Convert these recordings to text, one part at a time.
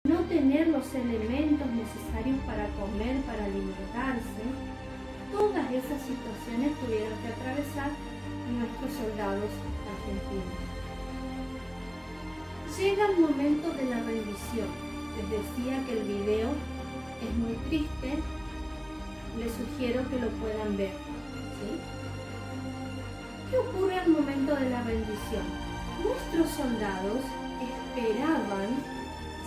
no tener los elementos necesarios para comer, para alimentarse. Todas esas situaciones tuvieron que atravesar nuestros soldados argentinos. Llega el momento de la rendición. Les decía que el video es muy triste. Les sugiero que lo puedan ver, ¿sí? ¿Qué ocurre al momento de la rendición? Nuestros soldados esperaban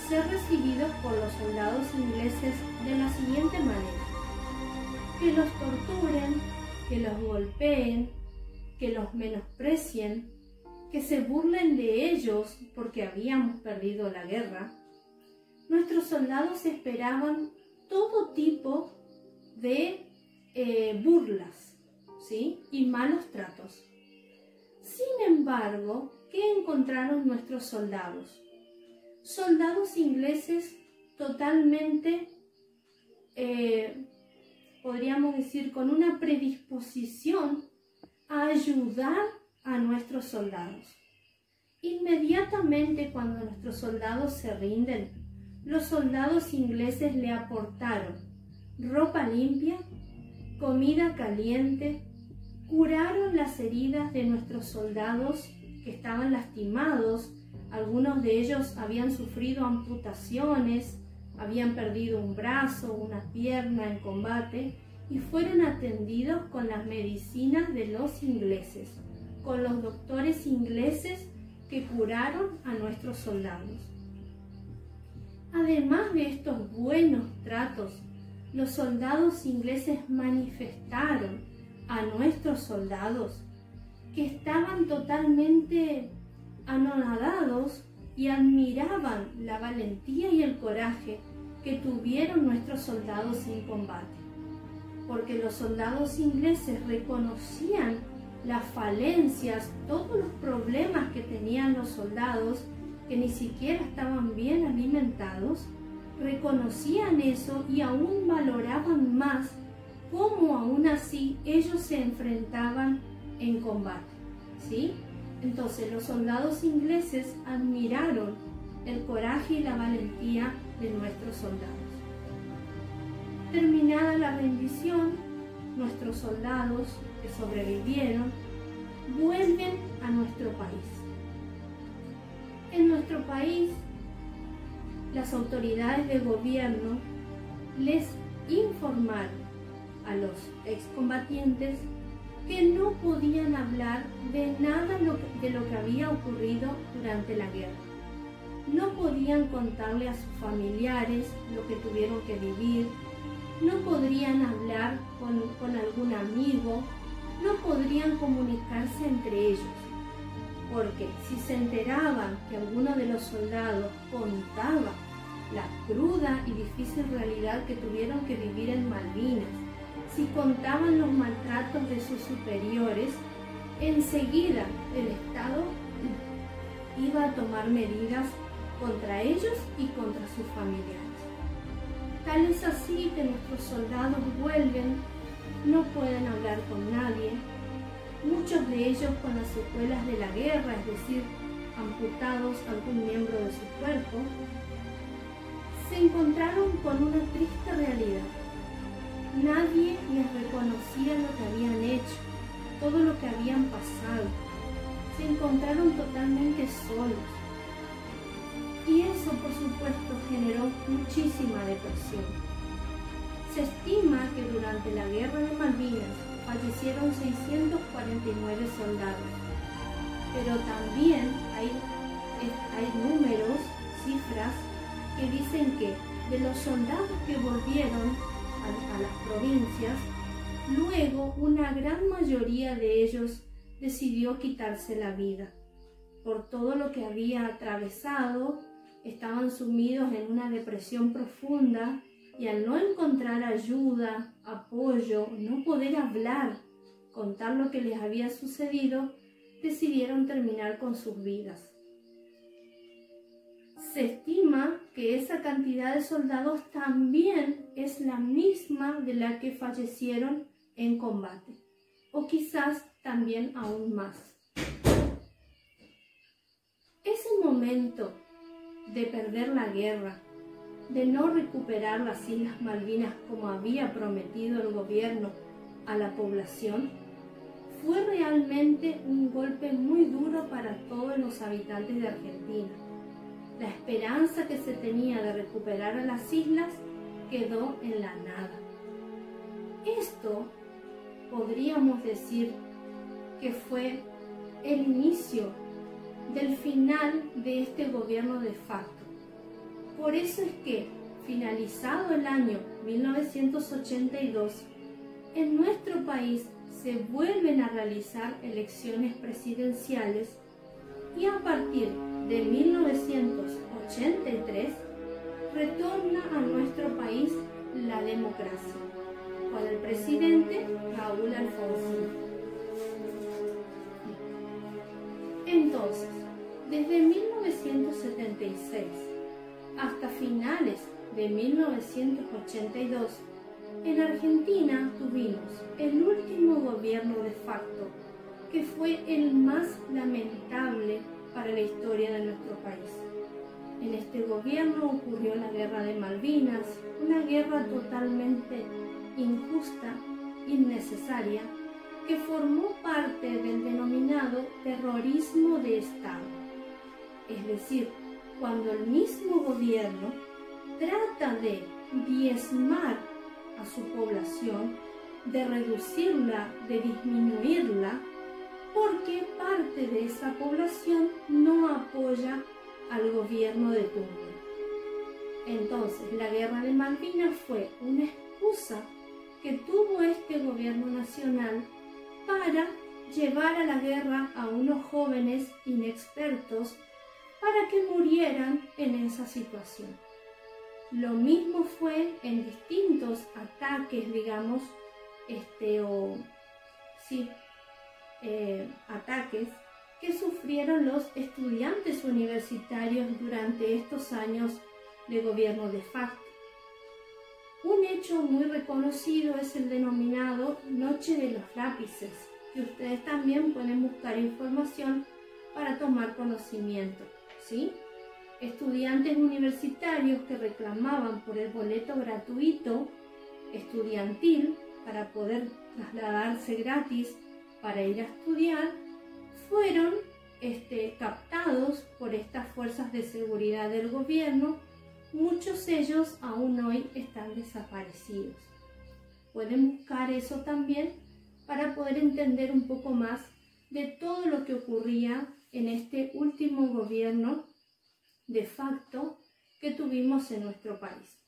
ser recibidos por los soldados ingleses de la siguiente manera: que los torturen, que los golpeen, que los menosprecien, que se burlen de ellos porque habíamos perdido la guerra. Nuestros soldados esperaban todo tipo de burlas, ¿sí? Y malos tratos. Sin embargo, ¿qué encontraron nuestros soldados? Soldados ingleses totalmente, podríamos decir, con una predisposición a ayudar a nuestros soldados. Inmediatamente cuando nuestros soldados se rinden, los soldados ingleses le aportaron ropa limpia, comida caliente, curaron las heridas de nuestros soldados que estaban lastimados. Algunos de ellos habían sufrido amputaciones, habían perdido un brazo, una pierna en combate, y fueron atendidos con las medicinas de los ingleses, con los doctores ingleses que curaron a nuestros soldados. Además de estos buenos tratos, los soldados ingleses manifestaron a nuestros soldados que estaban totalmente anonadados y admiraban la valentía y el coraje que tuvieron nuestros soldados en combate, porque los soldados ingleses reconocían las falencias, todos los problemas que tenían los soldados, que ni siquiera estaban bien alimentados. Reconocían eso y aún valoraban más cómo aún así ellos se enfrentaban en combate, ¿sí? Entonces los soldados ingleses admiraron el coraje y la valentía de nuestros soldados. Terminada la rendición, nuestros soldados que sobrevivieron vuelven a nuestro país. En nuestro país, las autoridades de gobierno les informaron a los excombatientes que no podían hablar de nada de lo que había ocurrido durante la guerra. No podían contarle a sus familiares lo que tuvieron que vivir, no podrían hablar con algún amigo, no podrían comunicarse entre ellos, porque si se enteraban que alguno de los soldados contaba la cruda y difícil realidad que tuvieron que vivir en Malvinas, si contaban los maltratos de sus superiores, enseguida el Estado iba a tomar medidas contra ellos y contra sus familiares. Tal es así que nuestros soldados vuelven, no pueden hablar con nadie, muchos de ellos con las secuelas de la guerra, es decir, amputados algún miembro de su cuerpo, se encontraron con una triste realidad. Nadie les reconocía lo que habían hecho, todo lo que habían pasado. Se encontraron totalmente solos. Y eso, por supuesto, generó muchísima depresión. Se estima que durante la Guerra de Malvinas fallecieron 649 soldados, pero también hay números, cifras, que dicen que de los soldados que volvieron a las provincias, luego una gran mayoría de ellos decidió quitarse la vida. Por todo lo que había atravesado, estaban sumidos en una depresión profunda y al no encontrar ayuda, apoyo, no poder hablar, contar lo que les había sucedido, decidieron terminar con sus vidas. Se estima que esa cantidad de soldados también es la misma de la que fallecieron en combate, o quizás también aún más. Ese momento de perder la guerra, de no recuperar las Islas Malvinas como había prometido el gobierno a la población, fue realmente un golpe muy duro para todos los habitantes de Argentina. La esperanza que se tenía de recuperar a las islas quedó en la nada. Esto podríamos decir que fue el inicio del final de este gobierno de facto. Por eso es que, finalizado el año 1982, en nuestro país se vuelven a realizar elecciones presidenciales y a partir de 1983 retorna a nuestro país la democracia, con el presidente Raúl Alfonsín. Entonces, desde 1976 hasta finales de 1982, en Argentina tuvimos el último gobierno de facto, que fue el más lamentable para la historia de nuestro país. En este gobierno ocurrió la Guerra de Malvinas, una guerra totalmente injusta, innecesaria, que formó parte del denominado terrorismo de Estado. Es decir, cuando el mismo gobierno trata de diezmar a su población, de reducirla, de disminuirla, porque parte de esa población no apoya al gobierno de turno. Entonces, la Guerra de Malvinas fue una excusa que tuvo este gobierno nacional para llevar a la guerra a unos jóvenes inexpertos para que murieran en esa situación. Lo mismo fue en distintos ataques, digamos, ataques que sufrieron los estudiantes universitarios durante estos años de gobierno de facto. Un hecho muy reconocido es el denominado Noche de los Lápices, que ustedes también pueden buscar información para tomar conocimiento, ¿sí? Estudiantes universitarios que reclamaban por el boleto gratuito estudiantil para poder trasladarse gratis para ir a estudiar, fueron captados por estas fuerzas de seguridad del gobierno. Muchos de ellos aún hoy están desaparecidos. Pueden buscar eso también para poder entender un poco más de todo lo que ocurría en este último gobierno de facto que tuvimos en nuestro país.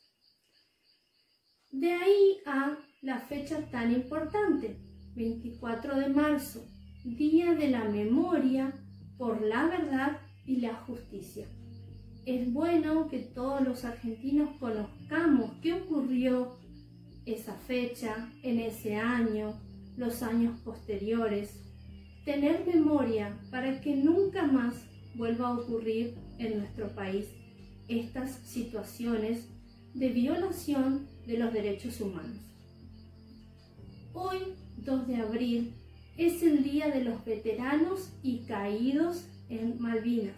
De ahí a la fecha tan importante, 24 de marzo, Día de la Memoria por la Verdad y la Justicia. Es bueno que todos los argentinos conozcamos qué ocurrió esa fecha, en ese año, los años posteriores. Tener memoria para que nunca más vuelva a ocurrir en nuestro país estas situaciones de violación de los derechos humanos. Hoy, 2 de abril, es el Día de los Veteranos y Caídos en Malvinas.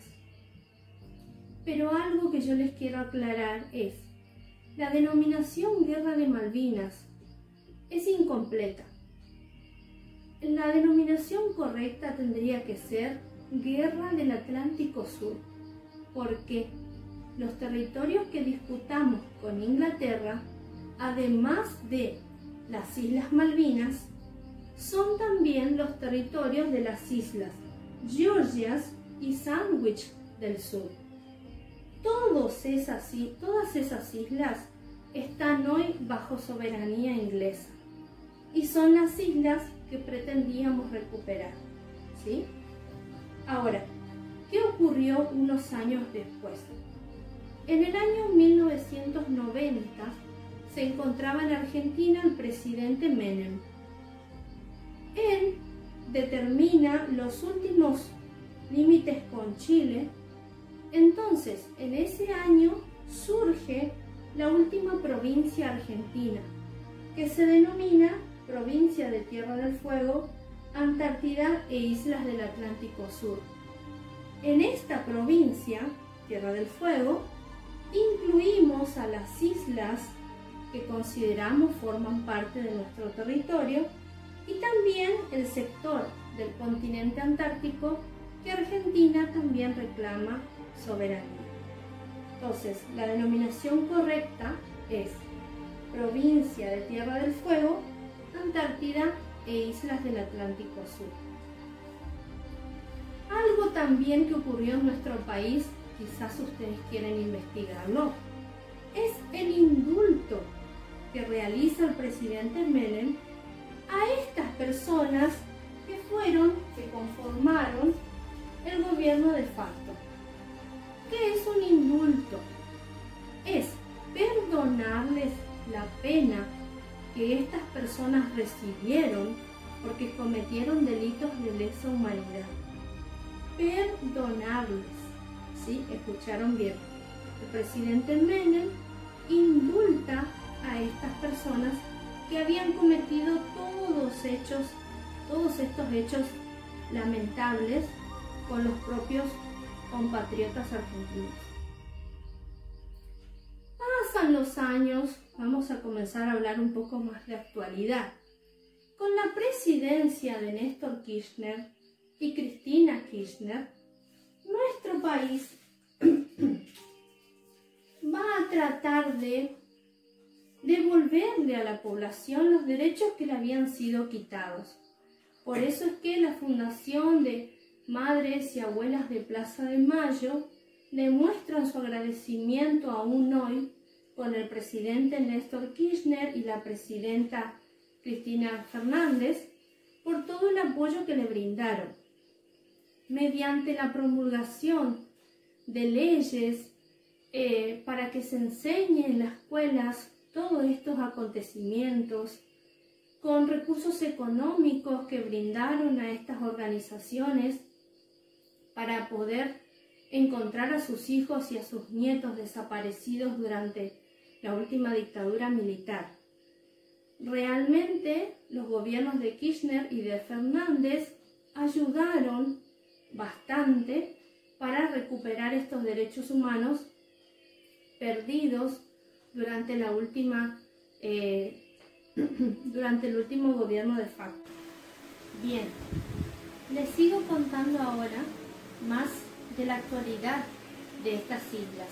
Pero algo que yo les quiero aclarar es, la denominación Guerra de Malvinas es incompleta. La denominación correcta tendría que ser Guerra del Atlántico Sur, porque los territorios que disputamos con Inglaterra, además de las Islas Malvinas, son también los territorios de las islas Georgias y Sandwich del Sur. Todas esas islas están hoy bajo soberanía inglesa y son las islas que pretendíamos recuperar, ¿sí? Ahora, ¿qué ocurrió unos años después? En el año 1990 se encontraba en Argentina el presidente Menem. Él determina los últimos límites con Chile. Entonces, en ese año surge la última provincia argentina, que se denomina Provincia de Tierra del Fuego, Antártida e Islas del Atlántico Sur. En esta provincia, Tierra del Fuego, incluimos a las islas que consideramos forman parte de nuestro territorio y también el sector del continente antártico que Argentina también reclama soberanía. Entonces, la denominación correcta es Provincia de Tierra del Fuego, Antártida e Islas del Atlántico Sur. Algo también que ocurrió en nuestro país, quizás ustedes quieren investigarlo, es el indulto que realiza el presidente Menem a estas personas que conformaron el gobierno de facto. ¿Qué es un indulto? Es perdonarles la pena que estas personas recibieron porque cometieron delitos de lesa humanidad. Perdonarles, ¿sí? Escucharon bien. El presidente Menem indulta a estas personas que habían cometido todos estos hechos lamentables con los propios compatriotas argentinos. Pasan los años, vamos a comenzar a hablar un poco más de actualidad. Con la presidencia de Néstor Kirchner y Cristina Kirchner, nuestro país va a tratar de devolverle a la población los derechos que le habían sido quitados. Por eso es que la Fundación de Madres y Abuelas de Plaza de Mayo demuestran su agradecimiento aún hoy con el presidente Néstor Kirchner y la presidenta Cristina Fernández por todo el apoyo que le brindaron. Mediante la promulgación de leyes para que se enseñe en las escuelas todos estos acontecimientos, con recursos económicos que brindaron a estas organizaciones para poder encontrar a sus hijos y a sus nietos desaparecidos durante la última dictadura militar. Realmente los gobiernos de Kirchner y de Fernández ayudaron bastante para recuperar estos derechos humanos perdidos durante durante el último gobierno de facto. Bien, les sigo contando ahora más de la actualidad de estas islas.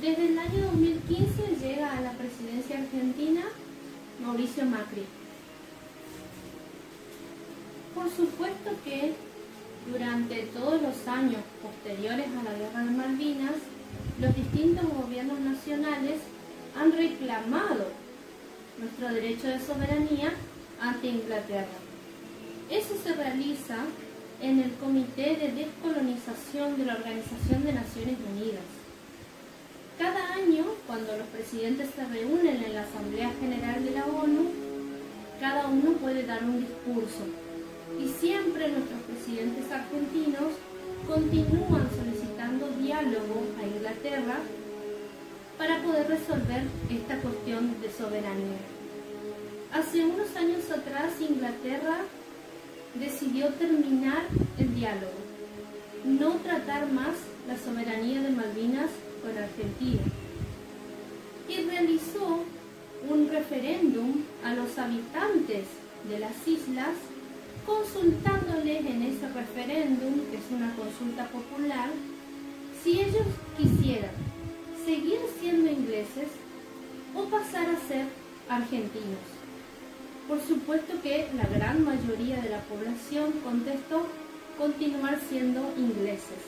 Desde el año 2015 llega a la presidencia argentina Mauricio Macri. Por supuesto que durante todos los años posteriores a la Guerra de Malvinas, los distintos gobiernos nacionales han reclamado nuestro derecho de soberanía ante Inglaterra. Eso se realiza en el Comité de Descolonización de la Organización de Naciones Unidas. Cada año, cuando los presidentes se reúnen en la Asamblea General de la ONU, cada uno puede dar un discurso. Y siempre nuestros presidentes argentinos continúan solicitando diálogo a Inglaterra para poder resolver esta cuestión de soberanía. Hace unos años atrás, Inglaterra decidió terminar el diálogo, no tratar más la soberanía de Malvinas con Argentina, y realizó un referéndum a los habitantes de las islas, consultándoles en ese referéndum, que es una consulta popular, si ellos quisieran seguir siendo ingleses o pasar a ser argentinos. Por supuesto que la gran mayoría de la población contestó continuar siendo ingleses.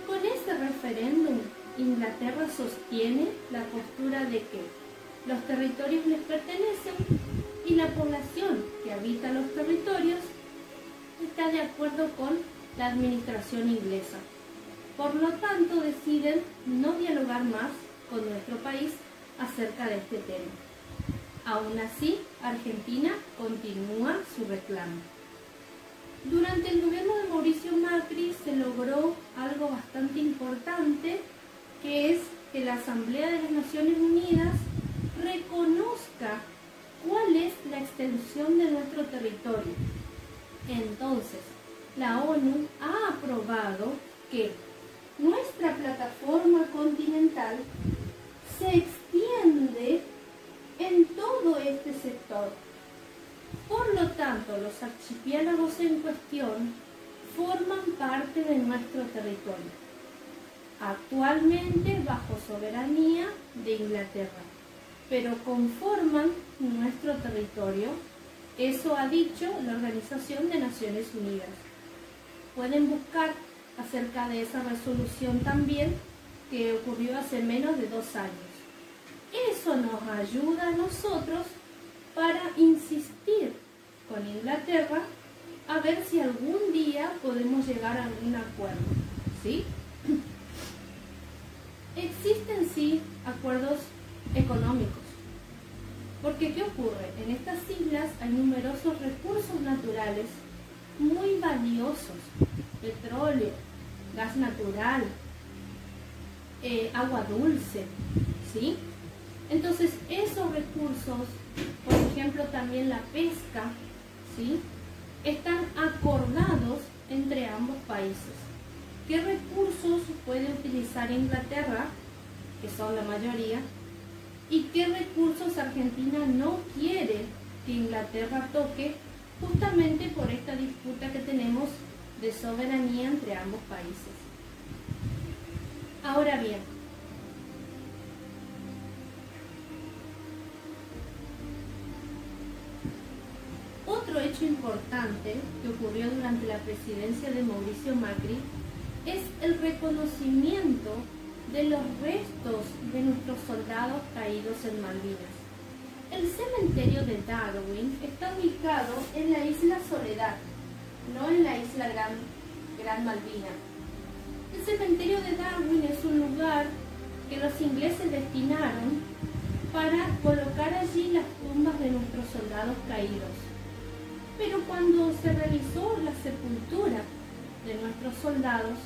Con este referéndum, Inglaterra sostiene la postura de que los territorios les pertenecen y la población que habita los territorios está de acuerdo con la administración inglesa. Por lo tanto, deciden no dialogar más con nuestro país acerca de este tema. Aún así, Argentina continúa su reclamo. Durante el gobierno de Mauricio Macri se logró algo bastante importante, que es que la Asamblea de las Naciones Unidas reconozca cuál es la extensión de nuestro territorio. Entonces, la ONU ha aprobado que nuestra plataforma continental se extiende en todo este sector. Por lo tanto, los archipiélagos en cuestión forman parte de nuestro territorio, actualmente bajo soberanía de Inglaterra, pero conforman nuestro territorio. Eso ha dicho la Organización de Naciones Unidas. Pueden buscar acerca de esa resolución también, que ocurrió hace menos de 2 años. Eso nos ayuda a nosotros para insistir con Inglaterra a ver si algún día podemos llegar a un acuerdo, ¿sí? Existen sí acuerdos económicos, porque ¿qué ocurre? En estas islas hay numerosos recursos naturales muy valiosos: petróleo, gas natural, agua dulce, ¿sí? Entonces esos recursos, por ejemplo también la pesca, ¿sí?, están acordados entre ambos países. ¿Qué recursos puede utilizar Inglaterra, que son la mayoría, y qué recursos Argentina no quiere que Inglaterra toque, justamente por esta disputa que tenemos de soberanía entre ambos países? Ahora bien, otro hecho importante que ocurrió durante la presidencia de Mauricio Macri es el reconocimiento de los restos de nuestros soldados caídos en Malvinas. El cementerio de Darwin está ubicado en la isla Soledad, no en la isla Gran Malvina. El cementerio de Darwin es un lugar que los ingleses destinaron para colocar allí las tumbas de nuestros soldados caídos. Pero cuando se realizó la sepultura de nuestros soldados,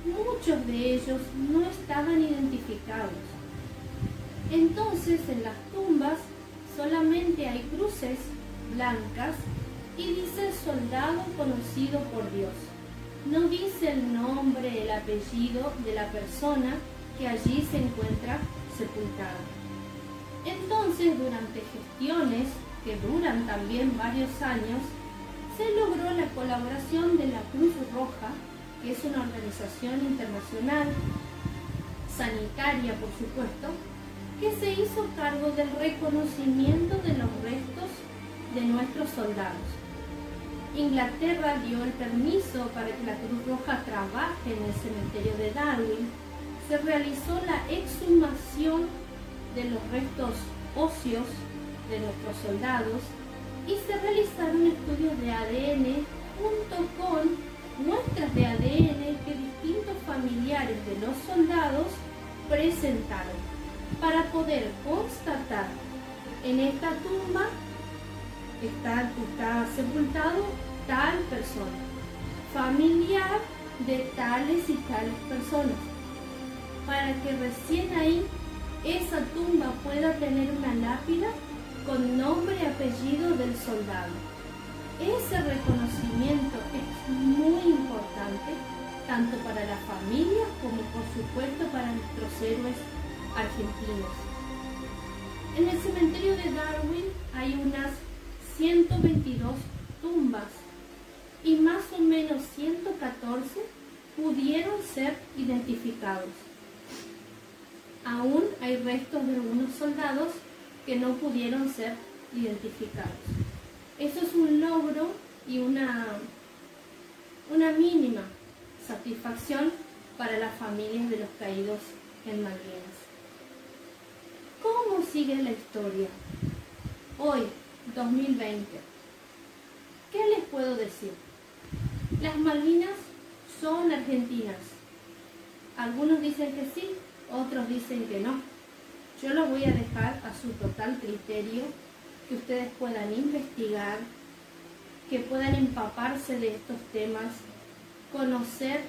muchos de ellos no estaban identificados. Entonces en las tumbas solamente hay cruces blancas y dice soldado conocido por Dios. No dice el nombre, el apellido de la persona que allí se encuentra sepultada. Entonces, durante gestiones que duran también varios años, se logró la colaboración de la Cruz Roja, que es una organización internacional, sanitaria por supuesto, que se hizo cargo del reconocimiento de los restos de nuestros soldados. Inglaterra dio el permiso para que la Cruz Roja trabaje en el cementerio de Darwin. Se realizó la exhumación de los restos óseos de nuestros soldados y se realizaron estudios de ADN junto con muestras de ADN que distintos familiares de los soldados presentaron para poder constatar: en esta tumba está sepultado tal persona, familiar de tales y tales personas, para que recién ahí esa tumba pueda tener una lápida con nombre y apellido del soldado. Ese reconocimiento es muy importante, tanto para las familias como por supuesto para nuestros héroes argentinos. En el cementerio de Darwin hay unas 122 tumbas y más o menos 114 pudieron ser identificados. Aún hay restos de algunos soldados que no pudieron ser identificados. Eso es un logro y una mínima satisfacción para las familias de los caídos en Malvinas. ¿Cómo sigue la historia? Hoy, 2020. ¿Qué les puedo decir? Las Malvinas son argentinas. Algunos dicen que sí, otros dicen que no. Yo lo voy a dejar a su total criterio, que ustedes puedan investigar, que puedan empaparse de estos temas, conocer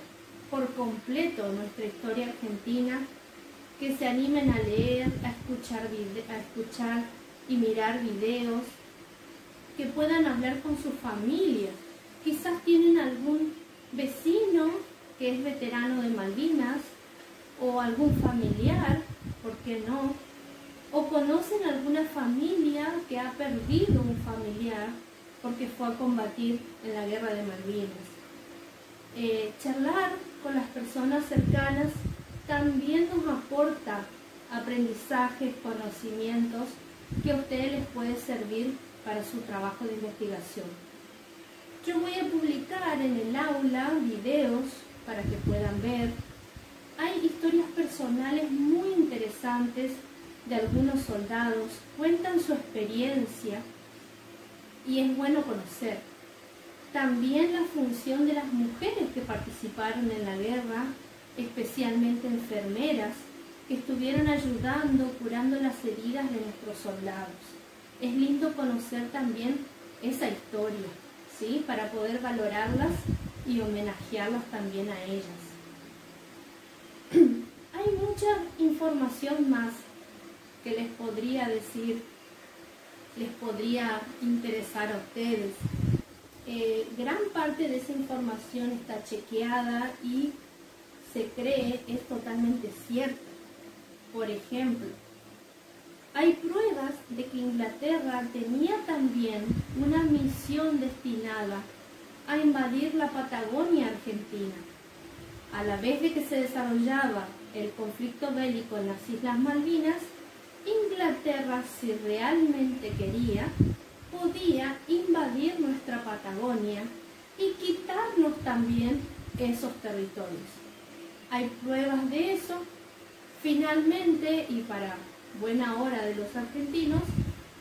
por completo nuestra historia argentina, que se animen a leer, a escuchar y mirar videos, que puedan hablar con sus familias. Quizás tienen algún vecino que es veterano de Malvinas, o algún familiar, ¿por qué no? O conocen alguna familia que ha perdido un familiar porque fue a combatir en la guerra de Malvinas. Charlar con las personas cercanas también nos aporta aprendizajes, conocimientos que a ustedes les puede servir para su trabajo de investigación. Yo voy a publicar en el aula videos para que puedan ver. Hay historias personales muy interesantes de algunos soldados, cuentan su experiencia y es bueno conocer. También la función de las mujeres que participaron en la guerra, especialmente enfermeras, que estuvieron ayudando, curando las heridas de nuestros soldados. Es lindo conocer también esa historia, ¿sí? Para poder valorarlas y homenajearlas también a ellas. Hay mucha información más que les podría decir, les podría interesar a ustedes. Gran parte de esa información está chequeada y se cree es totalmente cierta. Por ejemplo, hay pruebas de que Inglaterra tenía también una misión destinada a invadir la Patagonia argentina. A la vez de que se desarrollaba el conflicto bélico en las Islas Malvinas, Inglaterra, si realmente quería, podía invadir nuestra Patagonia y quitarnos también esos territorios. Hay pruebas de eso. Finalmente, y para buena hora de los argentinos,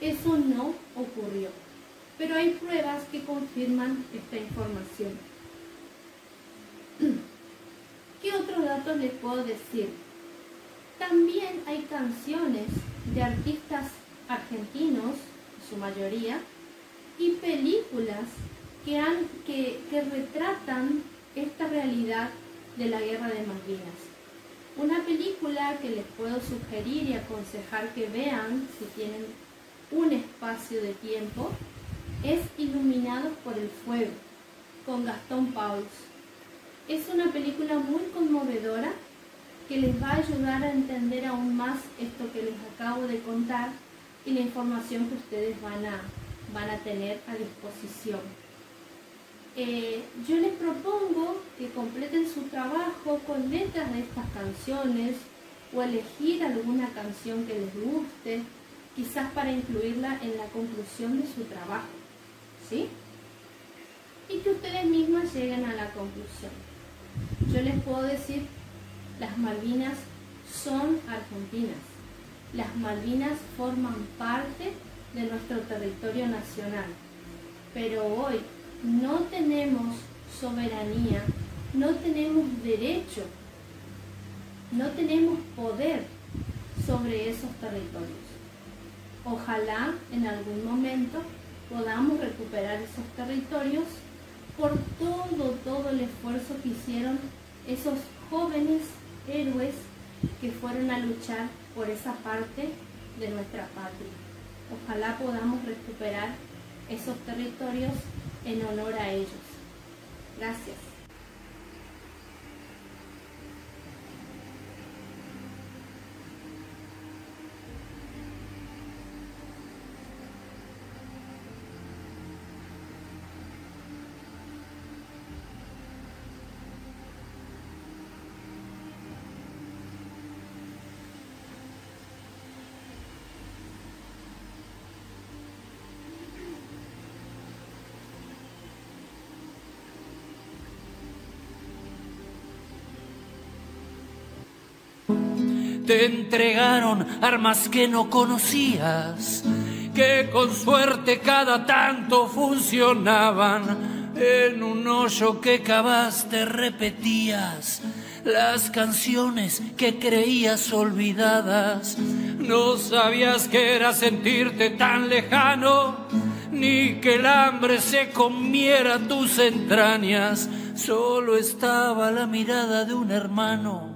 eso no ocurrió. Pero hay pruebas que confirman esta información. ¿Qué otros datos les puedo decir? También hay canciones de artistas argentinos, en su mayoría, y películas que retratan esta realidad de la guerra de Malvinas. Una película que les puedo sugerir y aconsejar que vean si tienen un espacio de tiempo es Iluminados por el Fuego, con Gastón Pauls. Es una película muy conmovedora que les va a ayudar a entender aún más esto que les acabo de contar y la información que ustedes van a tener a disposición. Yo les propongo que completen su trabajo con letras de estas canciones o elegir alguna canción que les guste, quizás para incluirla en la conclusión de su trabajo, ¿sí? Y que ustedes mismas lleguen a la conclusión. Yo les puedo decir, las Malvinas son argentinas. Las Malvinas forman parte de nuestro territorio nacional. Pero hoy no tenemos soberanía, no tenemos derecho, no tenemos poder sobre esos territorios. Ojalá en algún momento podamos recuperar esos territorios por todo el esfuerzo que hicieron esos jóvenes héroes que fueron a luchar por esa parte de nuestra patria. Ojalá podamos recuperar esos territorios en honor a ellos. Gracias. Te entregaron armas que no conocías, que con suerte cada tanto funcionaban. En un hoyo que cavaste repetías las canciones que creías olvidadas. No sabías que era sentirte tan lejano, ni que el hambre se comiera tus entrañas. Solo estaba la mirada de un hermano,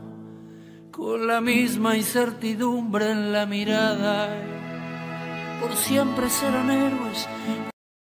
con la misma incertidumbre en la mirada. Por siempre serán héroes